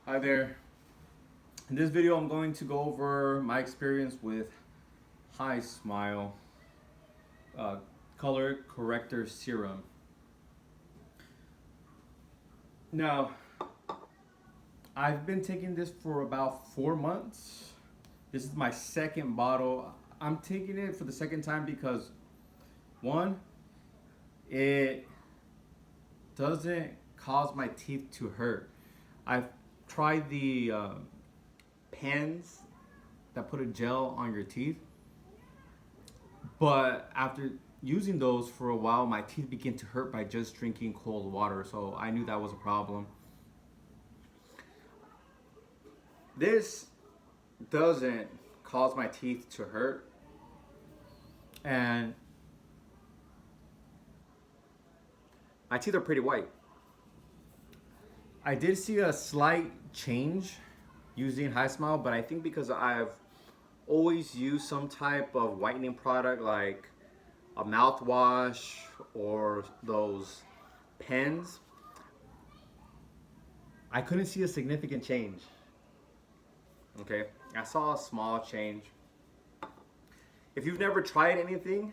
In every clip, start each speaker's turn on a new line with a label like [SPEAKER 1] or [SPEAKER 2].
[SPEAKER 1] Hi there. In this video, I'm going to go over my experience with Hi-Smile uh, Color Corrector Serum. Now, I've been taking this for about 4 months. This is my second bottle. I'm taking it for the second time because, one, it doesn't cause my teeth to hurt. I've tried the pens that put a gel on your teeth, but after using those for a while, my teeth begin to hurt by just drinking cold water, so I knew that was a problem. This doesn't cause my teeth to hurt, and my teeth are pretty white. I did see a slight change using Hi-Smile, but I think because I've always used some type of whitening product like a mouthwash or those pens, I couldn't see a significant change. Okay, I saw a small change. If you've never tried anything,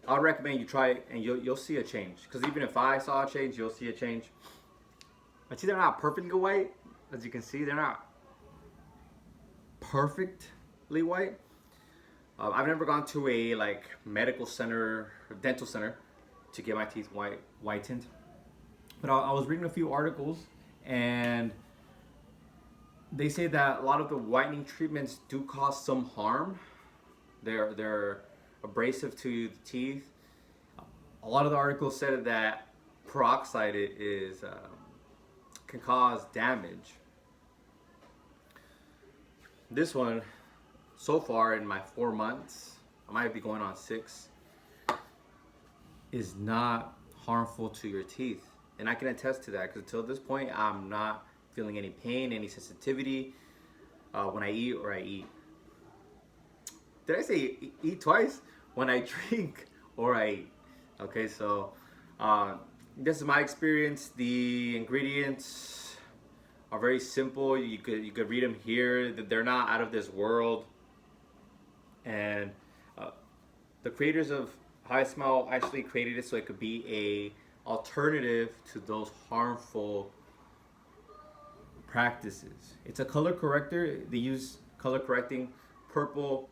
[SPEAKER 1] I would recommend you try it and you'll see a change. Because even if I saw a change, you'll see a change. My teeth are not perfectly white. As you can see, they're not perfectly white. I've never gone to a medical center, or dental center, to get my teeth whitened. But I was reading a few articles, and they say that a lot of the whitening treatments do cause some harm. They're abrasive to the teeth. A lot of the articles said that peroxide can cause damage. This one, so far in my 4 months, I might be going on 6, is not harmful to your teeth. And I can attest to that because until this point, I'm not feeling any pain, any sensitivity when I eat or I eat. Did I say eat twice? When I drink or I eat. Okay, so this is my experience. The ingredients are very simple. You could read them here. They're not out of this world. And the creators of Hi-Smile actually created it so it could be a alternative to those harmful practices. It's a color corrector. They use color correcting. Purple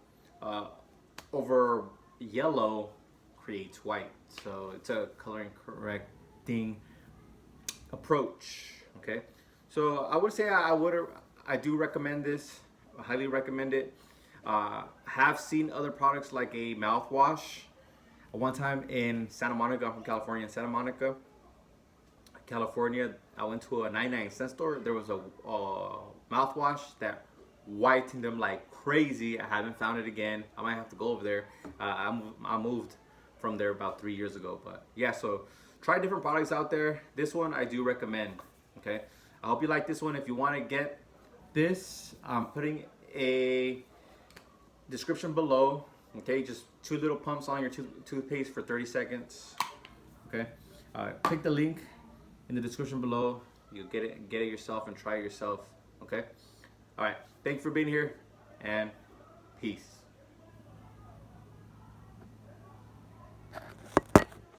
[SPEAKER 1] over yellow creates white. So it's a coloring correcting approach. Okay. So I would say I do recommend this. I highly recommend it. Have seen other products like a mouthwash. One time in Santa Monica, I'm from California, in Santa Monica, California, I went to a 99-cent store. There was a mouthwash that whitened them like crazy. I haven't found it again. I might have to go over there. I moved from there about 3 years ago. But yeah, so try different products out there. This one I do recommend. Okay, I hope you like this one. If you want to get this, I'm putting a description below. Okay, just 2 little pumps on your toothpaste for 30 seconds. Okay, click the link in the description below. You'll get it yourself and try it yourself. Okay, all right. Thank you for being here, and peace.